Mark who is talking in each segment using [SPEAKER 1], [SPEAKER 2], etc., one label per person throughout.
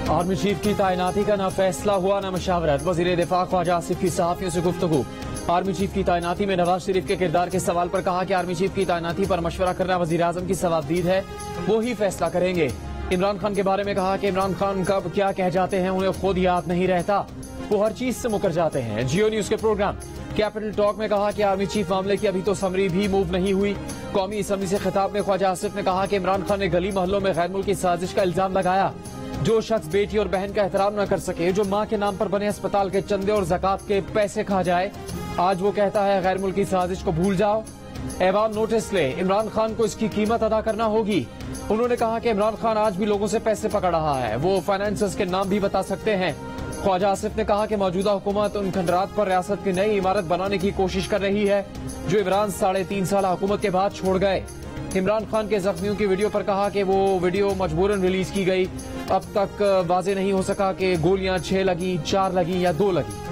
[SPEAKER 1] Army chief की तैनाती का न फैसला हुआ न मशावरत। वजीर दिफा ख्वाजा आसिफ की सहाफियों से गुफ्तगू। आर्मी चीफ की तैनाती में नवाज शरीफ के किरदार के सवाल पर कहा कि आर्मी चीफ की तैनाती पर मशवरा करना वजीर आजम की सवाबदीद है, वो ही फैसला करेंगे। इमरान खान के बारे में कहा कि इमरान खान कब क्या कह जाते हैं उन्हें खुद याद नहीं रहता, वो हर चीज से मुकर जाते हैं। जियो न्यूज के प्रोग्राम कैपिटल टॉक में कहा कि आर्मी चीफ मामले की अभी तो समरी भी मूव नहीं हुई। कौमी असम्बली से खिताब में ख्वाजा आसिफ ने कहा कि इमरान खान ने गली मोहल्लों में गैर मुल्की साजिश का इल्जाम लगाया। जो शख्स बेटी और बहन का एहतराम न कर सके, जो मां के नाम पर बने अस्पताल के चंदे और ज़कात के पैसे खा जाए, आज वो कहता है गैर मुल्की साजिश को भूल जाओ। ऐवान नोटिस ले, इमरान खान को इसकी कीमत अदा करना होगी। उन्होंने कहा कि इमरान खान आज भी लोगों से पैसे पकड़ रहा है, वो फाइनेंसर्स के नाम भी बता सकते हैं। ख्वाजा आसिफ ने कहा कि मौजूदा हुकूमत उन खंडरात पर रियासत की नई इमारत बनाने की कोशिश कर रही है जो इमरान 3.5 साल हुकूमत के बाद छोड़ गए। इमरान खान के जख्मियों की वीडियो पर कहा कि वो वीडियो मजबूरन रिलीज की गई। अब तक वाजे नहीं हो सका कि गोलियां 6 लगी, 4 लगी या 2 लगी।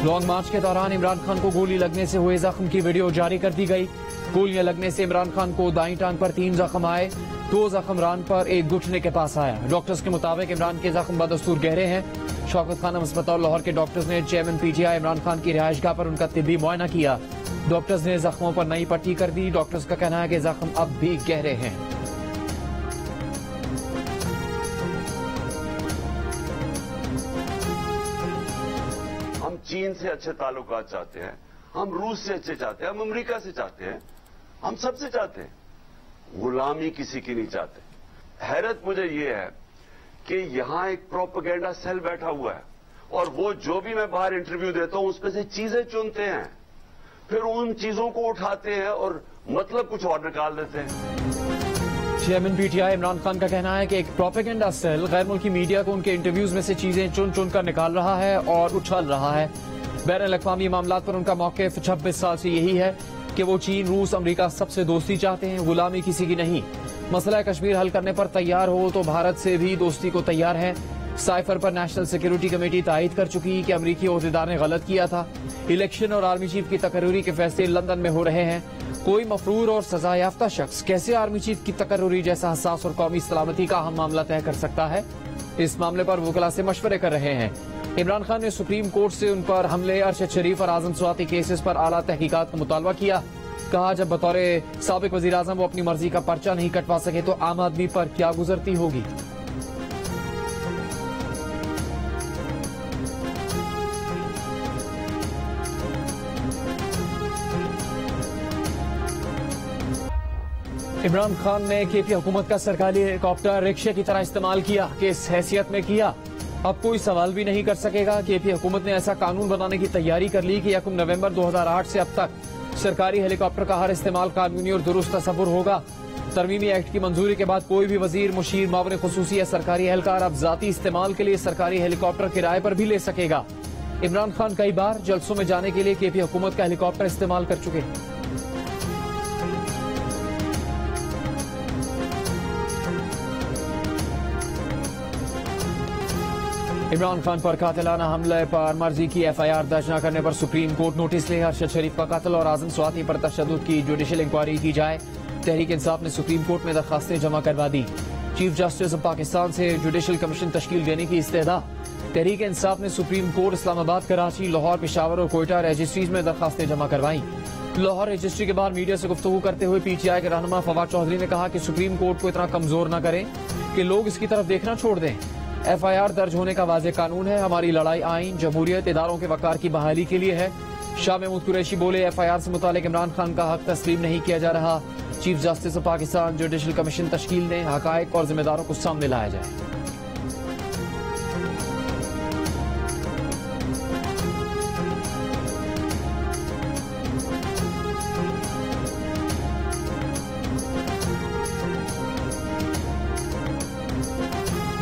[SPEAKER 1] लॉन्ग मार्च के दौरान इमरान खान को गोली लगने से हुए जख्म की वीडियो जारी कर दी गई। गोलियां लगने से इमरान खान को दाईं टांग पर 3 जख्म आए, 2 जख्म रान पर, 1 घुटने के पास आया। डॉक्टर्स के मुताबिक इमरान के जख्म बदस्तूर गहरे हैं। शौकत खानम अस्पताल लाहौर के डॉक्टर्स ने चेयरमैन पीटीआई इमरान खान की रिहायशगाह पर उनका तिब्बी मुआयना किया। डॉक्टर्स ने जख्मों पर नई पट्टी कर दी। डॉक्टर्स का कहना है कि जख्म अब भी गहरे हैं।
[SPEAKER 2] हम चीन से अच्छे ताल्लुकात चाहते हैं, हम रूस से अच्छे चाहते हैं, हम अमेरिका से चाहते हैं, हम सबसे चाहते हैं। गुलामी किसी की नहीं चाहते। हैरत मुझे ये है कि यहां एक प्रोपेगेंडा सेल बैठा हुआ है और वो जो भी मैं बाहर इंटरव्यू देता हूं उसमें से चीजें चुनते हैं, फिर उन चीजों को उठाते हैं और मतलब कुछ और निकाल देते हैं।
[SPEAKER 1] चेयरमैन पीटीआई इमरान खान का कहना है कि एक प्रोपेगेंडा सेल गैर मुल्की मीडिया को उनके इंटरव्यूज में से चीजें चुन चुन कर निकाल रहा है और उछल रहा है। बैनुल-अक़वामी मामलात पर उनका मौक़िफ़ 26 साल से यही है कि वो चीन, रूस, अमेरिका सबसे दोस्ती चाहते हैं, गुलामी किसी की नहीं। मसला कश्मीर हल करने पर तैयार हो तो भारत से भी दोस्ती को तैयार है। साइफर पर नेशनल सिक्योरिटी कमेटी तायद कर चुकी कि अमरीकी ओहदेदार ने गलत किया था। इलेक्शन और आर्मी चीफ की तकर्रूरी के फैसले लंदन में हो रहे हैं। कोई मफरूर और सजा याफ्ता शख्स कैसे आर्मी चीफ की तकर्रूरी जैसा हसास और कौमी सलामती का अहम मामला तय कर सकता है? इस मामले पर वकला से मशवरे कर रहे हैं। इमरान खान ने सुप्रीम कोर्ट से उन पर हमले, अरशद शरीफ और आजम स्वाति केसेस पर आला तहकीकात का मुतालबा किया। कहा जब बतौर साबिक वजीर आजम वो अपनी मर्जी का पर्चा नहीं कटवा सके तो आम आदमी पर क्या गुजरती होगी। इमरान खान ने केपी हुकूमत का सरकारी हेलीकॉप्टर रिक्शे की तरह इस्तेमाल किया। किस हैसियत में किया, अब कोई सवाल भी नहीं कर सकेगा। केपी हुकूमत ने ऐसा कानून बनाने की तैयारी कर ली कि 1 नवंबर 2008 से अब तक सरकारी हेलीकॉप्टर का हर इस्तेमाल कानूनी और दुरुस्त तस्वुर होगा। तरमीमी एक्ट की मंजूरी के बाद कोई भी वजीर, मुशीर, मावने खुसूसी या सरकारी एहलकार अब जाती इस्तेमाल के लिए सरकारी हेलीकॉप्टर किराए पर भी ले सकेगा। इमरान खान कई बार जलसों में जाने के लिए केपी हुकूमत का हेलीकॉप्टर इस्तेमाल कर चुके हैं। इमरान खान पर कातिलाना हमले पर मर्जी की FIR दर्ज न करने पर सुप्रीम कोर्ट नोटिस ले। अरशद शरीफ का कत्ल और आजम स्वाति पर तशद्दुद की जुडिशल इंक्वायरी की जाए। तहरीक इंसाफ ने सुप्रीम कोर्ट में दरखास्तें जमा करवा दी। चीफ जस्टिस ऑफ पाकिस्तान से जुडिशल कमीशन तश्कील देने की इस्तेदा। तहरीक इंसाफ ने सुप्रीम कोर्ट, इस्लामाबाद, कराची, लाहौर, पेशावर और कोयटा रजिस्ट्रीज में दरखास्तें जमा करवाई। लाहौर रजिस्ट्री के बाद मीडिया से गुफ्तगू करते हुए PTI के रहनुमा फवाद चौधरी ने कहा कि सुप्रीम कोर्ट को इतना कमजोर न करें कि लोग इसकी तरफ देखना छोड़ दें। FIR दर्ज होने का वाज़े कानून है। हमारी लड़ाई आइन, जमहूरियत, इदारों के वकार की बहाली के लिए है। शाह महमूद कुरैशी बोले, FIR से मुतालिक इमरान खान का हक तस्लीम नहीं किया जा रहा। Chief justice of Pakistan judicial commission तश्कील दें, हकायक और जिम्मेदारों को सामने लाया जाए।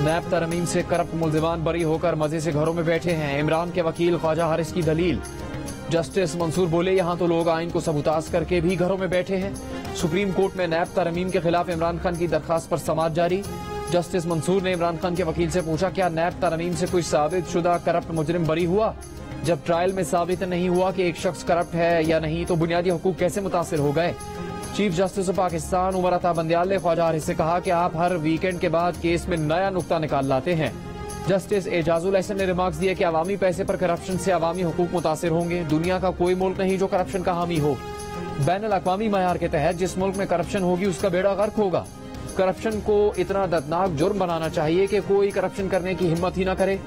[SPEAKER 1] नैब तरमीम से करप्ट मुल्जिमान बरी होकर मजे से घरों में बैठे हैं। इमरान के वकील ख्वाजा हारिस की दलील। जस्टिस मंसूर बोले, यहां तो लोग आइन को सबूताज करके भी घरों में बैठे हैं। सुप्रीम कोर्ट में नैब तरमीम के खिलाफ इमरान खान की दरखास्त पर समाअत जारी। जस्टिस मंसूर ने इमरान खान के वकील से पूछा, क्या नैब तरमीम से कोई साबित शुदा करप्ट मुजरिम बरी हुआ? जब ट्रायल में साबित नहीं हुआ कि एक शख्स करप्ट है या नहीं, तो बुनियादी हुकूक कैसे मुतासिर हो गए? Chief justice of Pakistan Umar Ata Bandial ने ख्वाजा हारिस से कहा कि आप हर वीकेंड के बाद केस में नया नुक्ता निकाल लाते हैं। जस्टिस एजाजुल एहसन ने रिमार्क्स दिए कि अवामी पैसे पर करप्शन से अवामी हुकूक मुतासिर होंगे। दुनिया का कोई मुल्क नहीं जो करप्शन का हामी हो। बैन अल-अक़वामी मयार के तहत जिस मुल्क में करप्शन होगी उसका बेड़ा गर्क होगा। करप्शन को इतना दर्दनाक जुर्म बनाना चाहिए कि कोई करप्शन करने की हिम्मत ही न करे।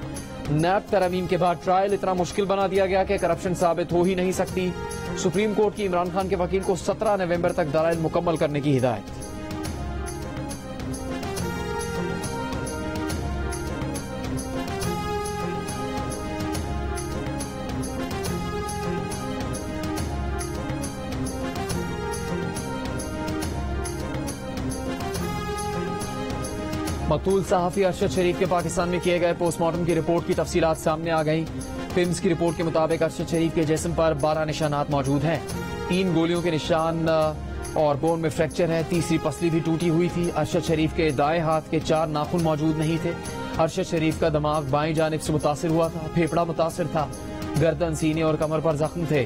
[SPEAKER 1] नैब तरमीम के बाद ट्रायल इतना मुश्किल बना दिया गया कि करप्शन साबित हो ही नहीं सकती। सुप्रीम कोर्ट की इमरान खान के वकील को 17 नवंबर तक दलाइल मुकम्मल करने की हिदायत। मकतूल सहाफी अरशद शरीफ के पाकिस्तान में किए गए पोस्टमार्टम की रिपोर्ट की तफसीलात सामने आ गई। पिम्स की रिपोर्ट के मुताबिक अरशद शरीफ के जिस्म पर 12 निशानात मौजूद हैं। 3 गोलियों के निशान और बोन में फ्रैक्चर है। तीसरी पसली भी टूटी हुई थी। अरशद शरीफ के दाएं हाथ के 4 नाखून मौजूद नहीं थे। अरशद शरीफ का दिमाग बाएं जानिब से मुतासिर हुआ था। फेफड़ा मुतासिर था। गर्दन, सीने और कमर पर जख्म थे।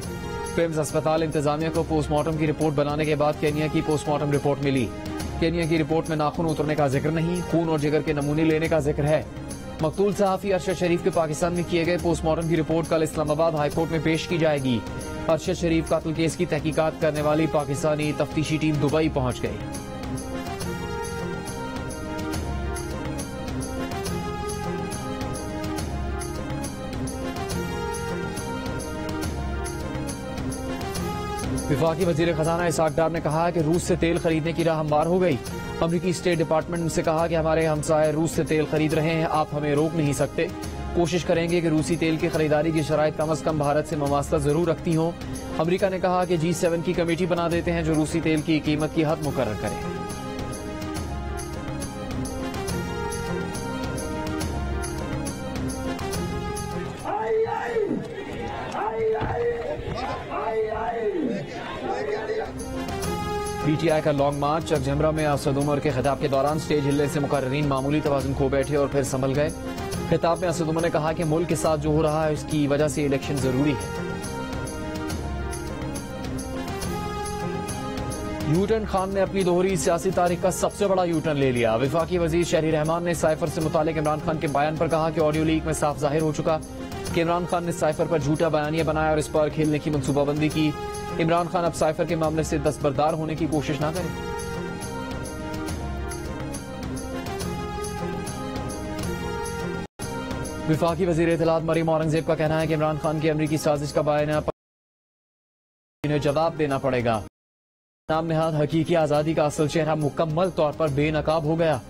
[SPEAKER 1] पिम्स अस्पताल इंतजामिया को पोस्टमार्टम की रिपोर्ट बनाने के बाद केनिया की पोस्टमार्टम रिपोर्ट मिली। केनिया की रिपोर्ट में नाखून उतरने का जिक्र नहीं, खून और जिगर के नमूने लेने का जिक्र है। मकतूल सहाफी अरशद शरीफ के पाकिस्तान में किए गए पोस्टमार्टम की रिपोर्ट कल इस्लामाबाद हाईकोर्ट में पेश की जाएगी। अरशद शरीफ कत्ल केस की तहकीकात करने वाली पाकिस्तानी तफ्तीशी टीम दुबई पहुंच गई। विफाकी वजीर खजाना इसहाक डार ने कहा कि रूस से तेल खरीदने की राह हमवार हो गई। अमरीकी स्टेट डिपार्टमेंट से कहा कि हमारे हमसाए रूस से तेल खरीद रहे हैं, आप हमें रोक नहीं सकते। कोशिश करेंगे कि रूसी तेल की खरीदारी की शराइत कम अज कम भारत से मवासला जरूर रखती हों। अमरीका ने कहा कि G7 की कमेटी बना देते हैं जो रूसी तेल की कीमत की हद मुकर्रर करे। पीटीआई का लॉन्ग मार्च चकझमरा में असद उमर के खिताब के दौरान स्टेज हिलने से मुकर्रीन मामूली तवाज़ुन खो बैठे और फिर संभल गए। खिताब में असद उमर ने कहा कि मुल्क के साथ जो हो रहा है इसकी वजह से इलेक्शन जरूरी है। यूटर्न खान ने अपनी दोहरी सियासी तारीख का सबसे बड़ा यूटर्न ले लिया। वफाकी वजीर शहरी रहमान ने साइफर से मुतालिक इमरान खान के बयान पर कहा कि ऑडियो लीक में साफ जाहिर हो चुका कि इमरान खान ने साइफर पर झूठा बयानिया बनाया और इस पर खेलने की मनसूबाबंदी की। इमरान खान अब साइफर के मामले से दस्तबरदार होने की कोशिश न करें। वफाकी वजीर इत्तलात मरीम औरंगजेब का कहना है कि इमरान खान की अमरीकी साजिश का बयान इन्हें जवाब देना पड़ेगा। नाम नेहाद हकीकी आजादी का असल चेहरा मुकम्मल तौर पर बेनकाब हो गया।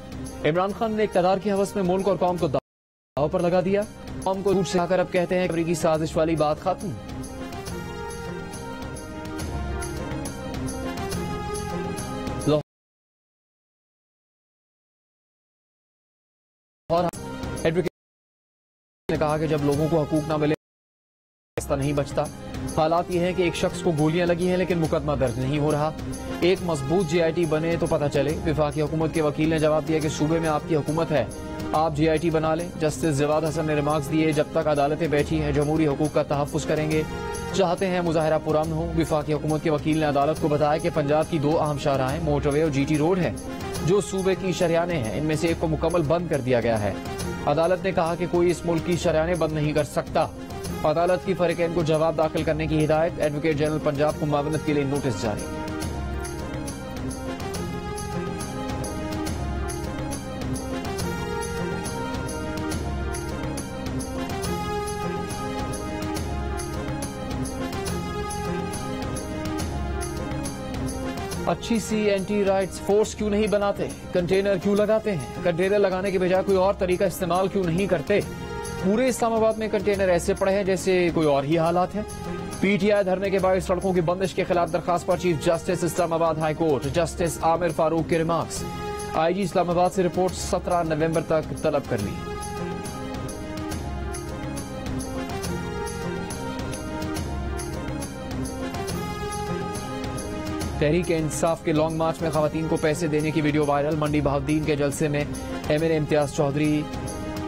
[SPEAKER 1] इमरान खान ने इक़्तिदार की हवस में मुल्क और कौम को दाव पर लगा दिया। कौम को झूठ सिखाकर अब कहते हैं अमरीकी साजिश वाली बात खत्म। और एडवोकेट ने कहा कि जब लोगों को हकूक ना मिले रास्ता नहीं बचता। हालात ये है कि एक शख्स को गोलियां लगी हैं लेकिन मुकदमा दर्ज नहीं हो रहा। एक मजबूत GIT बने तो पता चले। वफाकी हुकूमत के वकील ने जवाब दिया कि सूबे में आपकी हुकूमत है, आप GIT बना लें। जस्टिस जवाद हसन ने रिमार्क्स दिए, जब तक अदालतें बैठी हैं जमहूरी हुकूक का तहफ़्फ़ुज़ करेंगे, चाहते हैं मुजाहरा पुरअमन हो। वफाकी हुकूमत के वकील ने अदालत को बताया कि पंजाब की 2 अहम शाहराहें मोटरवे और GT रोड है जो सूबे की शरियाने हैं। इनमें से एक को मुकम्मल बंद कर दिया गया है। अदालत ने कहा कि कोई इस मुल्क की शरियाने बंद नहीं कर सकता। अदालत की फरीकैन को जवाब दाखिल करने की हिदायत। एडवोकेट जनरल पंजाब को मुआवनत के लिए नोटिस जारी। अच्छी सी एंटी राइट्स फोर्स क्यों नहीं बनाते? कंटेनर क्यों लगाते हैं? कंटेनर लगाने के बजाय कोई और तरीका इस्तेमाल क्यों नहीं करते? पूरे इस्लामाबाद में कंटेनर ऐसे पड़े हैं जैसे कोई और ही हालात है। PTI धरने के बाद सड़कों की बंदिश के खिलाफ दरखास्त पर chief justice Islamabad high court justice Aamir Farooq के रिमार्क्स। IG इस्लामाबाद से रिपोर्ट 17 नवंबर तक तलब कर ली। तहरीक इंसाफ के लॉन्ग मार्च में खवातीन को पैसे देने की वीडियो वायरल। मंडी बहाउद्दीन के जलसे में MLA इम्तियाज चौधरी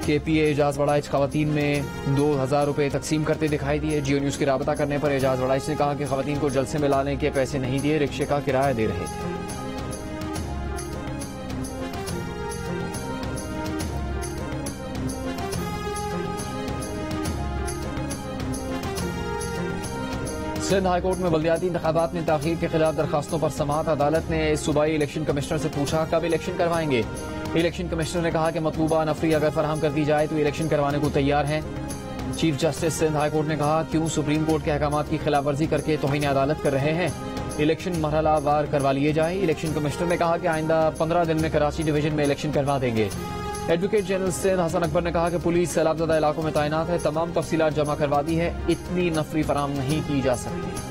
[SPEAKER 1] के PA एजाज वड़ाइच खवातीन में 2000 रुपए तकसीम करते दिखाई दिए। जियो न्यूज की राबता करने पर एजाज वड़ाइच ने कहा कि खवातीन को जलसे में लाने के पैसे नहीं दिए, रिक्शे का किराया दे रहे थे। सिंध हाईकोर्ट में बल्दियाती इंतखाबात में ताखीर के खिलाफ दरखास्तों पर समाअत। अदालत ने सूबाई इलेक्शन कमिश्नर से पूछा कब इलेक्शन करवाएंगे। इलेक्शन कमिश्नर ने कहा कि मतलूबा नफरी अगर फराहम कर दी जाए तो इलेक्शन करवाने को तैयार हैं। चीफ जस्टिस सिंध हाईकोर्ट ने कहा क्यों सुप्रीम कोर्ट के अहकामात की खिलाफवर्जी करके तौहीन अदालत कर रहे हैं, इलेक्शन मरहला वार करवा लिए जाए। इलेक्शन कमिश्नर ने कहा कि आइंदा 15 दिन में कराची डिवीजन में इलेक्शन करवा देंगे। एडवोकेट जनरल सिंध हसन अकबर ने कहा कि पुलिस सैलाबज़दा इलाकों में तैनात है, तमाम तफसीलात जमा करवा दी है, इतनी नफरी फराहम नहीं की जा सकती।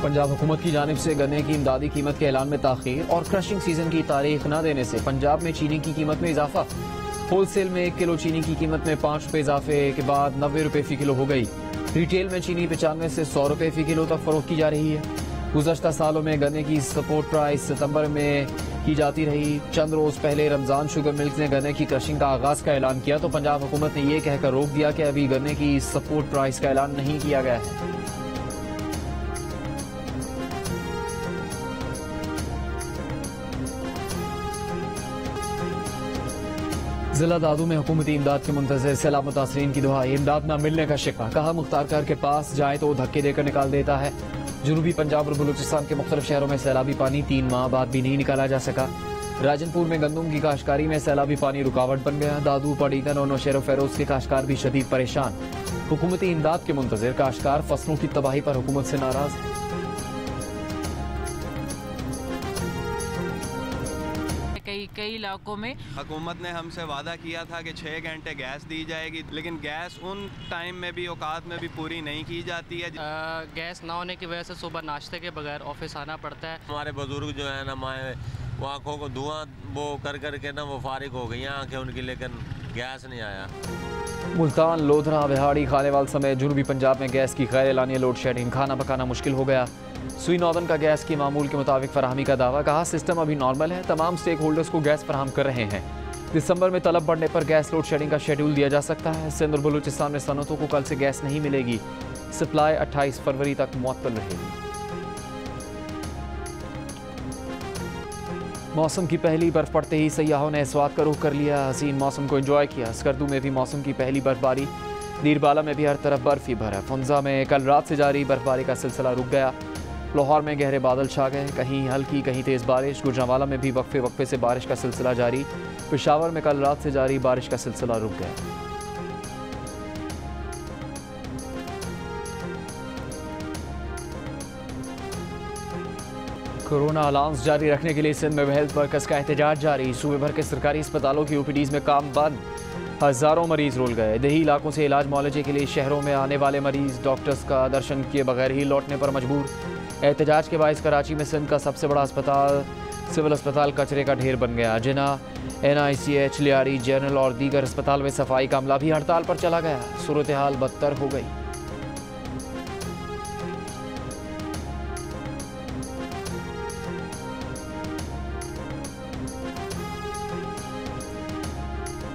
[SPEAKER 1] पंजाब हुकूमत की जानिब से गन्ने की इमदादी कीमत के ऐलान में ताखीर और क्रशिंग सीजन की तारीख न देने से पंजाब में चीनी की कीमत में इजाफा। होलसेल में 1 किलो चीनी की कीमत में 5 रुपए इजाफे के बाद 90 रुपए फी किलो हो गई। रिटेल में चीनी 95 से 100 रुपए फी किलो तक फरोख्त की जा रही है। गुज़श्ता सालों में गन्ने की सपोर्ट प्राइस सितंबर में की जाती रही। चंद रोज पहले रमजान शुगर मिल्क ने गन्ने की क्रशिंग का आगाज का ऐलान किया तो पंजाब हुकूमत ने यह कहकर रोक दिया कि अभी गन्ने की सपोर्ट प्राइस का ऐलान नहीं किया गया है। जिला दादू में हुकूमती इमदाद के मुंतज़िर सैलाब मुतासरीन की दुआई, इमदाद न मिलने का शिकवा। कहा मुख्तार कर के पास जाए तो धक्के देकर निकाल देता है। जनूबी पंजाब और बलूचिस्तान के मुख्तलिफ शहरों में सैलाबी पानी 3 माह बाद भी नहीं निकाला जा सका। राजनपुर में गंदम की काश्तकारी में सैलाबी पानी रुकावट बन गया। दादू, पड़ीगन और नौशेरो फेरोज के काश्तकार भी शदीद परेशान। हुकूमती इमदाद के मुंतज़िर काश्तकार फसलों की तबाही पर हुकूमत से नाराज है।
[SPEAKER 3] कई इलाकों में
[SPEAKER 4] हुकूमत ने हमसे वादा किया था कि 6 घंटे गैस दी जाएगी, लेकिन गैस उन टाइम में भी औकात में भी पूरी नहीं की जाती है।
[SPEAKER 3] गैस ना होने की वजह से सुबह नाश्ते के बगैर ऑफिस आना पड़ता है।
[SPEAKER 5] हमारे बुजुर्ग जो है ना माए, वो आँखों को धुआं वो कर करके ना वो फारिग हो गई आँखें उनकी, लेकिन गैस नहीं आया।
[SPEAKER 1] मुल्तान, लोधरा, बिहाड़ी, खानेवाल समेत जनूबी पंजाब में गैस की गैर एलानिया लोड शेडिंग, खाना पकाना मुश्किल हो गया। सुई नॉर्दर्न का गैस की मामूल के मुताबिक फराहमी का दावा। कहा सिस्टम अभी नॉर्मल है, तमाम स्टेक होल्डर्स को गैस फराहम कर रहे हैं। दिसंबर में तलब बढ़ने पर गैस लोड शेडिंग का शेड्यूल दिया जा सकता है। सिंध और बलूचिस्तान में सनतों को कल से गैस नहीं मिलेगी। सप्लाई 28 फरवरी तक मुअत्तल रहेगी। मौसम की पहली बर्फ पड़ते ही सयाहों ने स्वाद का रुख कर लिया। हसीन मौसम को एंजॉय किया। स्कर्दू में भी मौसम की पहली बर्फबारी। दीरबाला में भी हर तरफ बर्फ ही बर्फ। फुंजा में कल रात से जारी बर्फबारी का सिलसिला रुक गया। लाहौर में गहरे बादल छा गए, कहीं हल्की कहीं तेज़ बारिश। गुजरांवाला में भी वक्फे वक्फे से बारिश का सिलसिला जारी। पेशावर में कल रात से जारी बारिश का सिलसिला रुक गया। कोरोना अलाउंस जारी रखने के लिए सिंध में हेल्थ वर्कर्स का एहतजाज जारी। सूबे भर के सरकारी अस्पतालों की OPDs में काम बंद। हजारों मरीज रोल गए। देही इलाकों से इलाज मुआलजे के लिए शहरों में आने वाले मरीज डॉक्टर्स का दर्शन किए बगैर ही लौटने पर मजबूर। एहतजाज के बायस कराची में सिंध का सबसे बड़ा अस्पताल सिविल अस्पताल कचरे का ढेर बन गया। जिना, NICH, लियारी जनरल और दीगर अस्पताल में सफाई का अमला भी हड़ताल पर चला गया। सूरत हाल बदतर हो गई।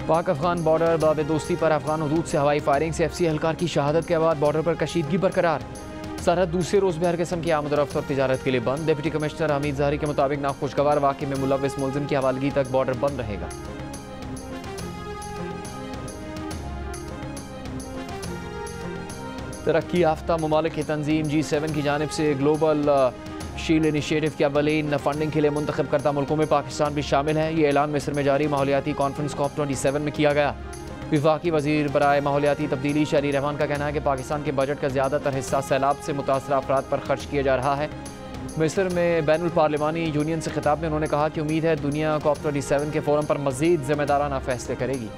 [SPEAKER 1] पाक अफगान बॉर्डर बाब दोस्ती पर अफगान हदूद से हवाई फायरिंग से FC एहलकार की शहादत के बाद बॉर्डर पर कशीदगी बरकरार। सरहद दूसरे रोज भी हर किस्म की आमदरफ्त और तिजारत के लिए बंद। डिप्टी कमिश्नर हमीद ज़हरी के मुताबिक नाखुशगवार वाक़े में मुलव्विस मुलजिम की हवालगी तक बॉर्डर बंद रहेगा। तरक्की याफ्ता ममालिक की तंजीम G7 की जानिब से ग्लोबल शील्ड इनिशिएटिव की अवलीन फंडिंग के लिए मुंतखब करदा मुल्कों में पाकिस्तान भी शामिल है। ये ऐलान मिस्र में जारी माहौलियाती कॉन्फ्रेंस COP27 में किया गया। विफाकी वजीर बराए माहौलियाती तब्दीली शहरी रहमान का कहना है कि पाकिस्तान के बजट का ज़्यादातर हिस्सा सैलाब से मुतासर अफराद पर खर्च किया जा रहा है। मिस्र में बैनुल पार्लिमानी यूनियन से खिताब में उन्होंने कहा कि उम्मीद है दुनिया COP27 के फोरम पर मज़ीद जिम्मेदाराना फैसले करेगी।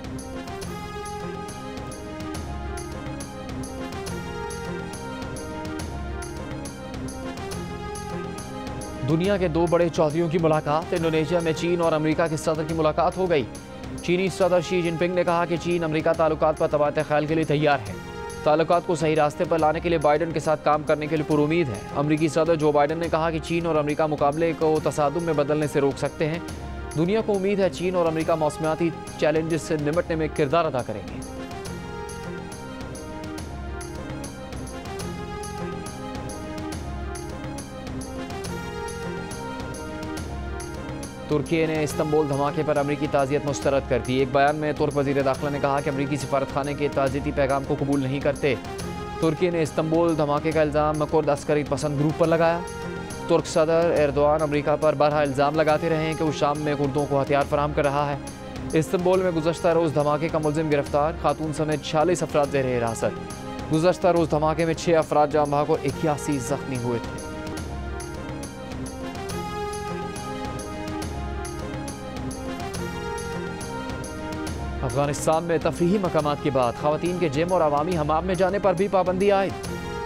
[SPEAKER 1] दुनिया के दो बड़े चौधरियों की मुलाकात। इंडोनेशिया में चीन और अमेरिका के सदर की मुलाकात हो गई। चीनी सदर शी जिनपिंग ने कहा कि चीन अमेरिका ताल्लुकात पर तबादला ख्याल के लिए तैयार है। ताल्लुकात को सही रास्ते पर लाने के लिए बाइडन के साथ काम करने के लिए पुरुमीद है। अमरीकी सदर जो बाइडन ने कहा कि चीन और अमेरिका मुकाबले को तसादुम में बदलने से रोक सकते हैं। दुनिया को उम्मीद है चीन और अमेरिका मौसमियाती चैलेंजेस से निपटने में किरदार अदा करेंगे। तुर्की ने इस्तांबुल धमाके पर अमरीकी ताज़ियत मुस्तरद कर दी। एक बयान में तुर्क वज़ीर दाखिला ने कहा कि अमरीकी सफारतखाने के ताज़ियती पैगाम को कबूल नहीं करते। तुर्की ने इस्तांबुल धमाके का इल्ज़ाम कुर्द अस्करी पसंद ग्रुप पर लगाया। तुर्क सदर एर्दोआन अमरीका पर बरहा इल्ज़ाम लगाते रहे हैं कि वो शाम में कुर्दों को हथियार फराहम कर रहा है। इस्तांबुल में गुज़श्ता रोज़ धमाके का मुलजिम गिरफ्तार, खातून समेत 46 अफराद ज़ेर हिरासत। गुज़श्ता रोज़ धमाके में 6 अफराद जाम बहक और 81 ज़ख्मी हुए थे। अफगानिस्तान में तफरीही मकामात की बात, ख़वातीन के जिम और अवामी हमाम में जाने पर भी पाबंदी आयद।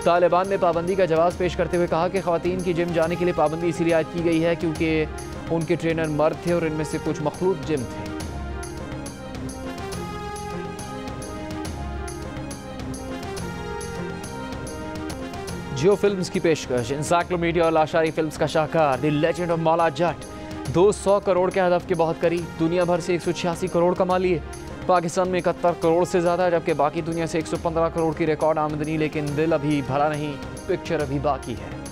[SPEAKER 1] तालिबान ने पाबंदी का जवाब पेश करते हुए कहा कि ख़वातीन की जिम जाने के लिए पाबंदी इसलिए आयद की गई है क्योंकि उनके ट्रेनर मर्द थे और इनमें से कुछ मखलूत जिम थे। जियो फिल्म्स की पेशकश, इंसाइक्लोपीडिया और लाशारी फिल्म्स का शाहकार the legend of Maula Jatt 200 crore के हदफ के बहुत करीब। दुनिया भर से 186 करोड़ कमा लिए। पाकिस्तान में 71 करोड़ से ज़्यादा, जबकि बाकी दुनिया से 115 करोड़ की रिकॉर्ड आमदनी। लेकिन दिल अभी भरा नहीं, पिक्चर अभी बाकी है।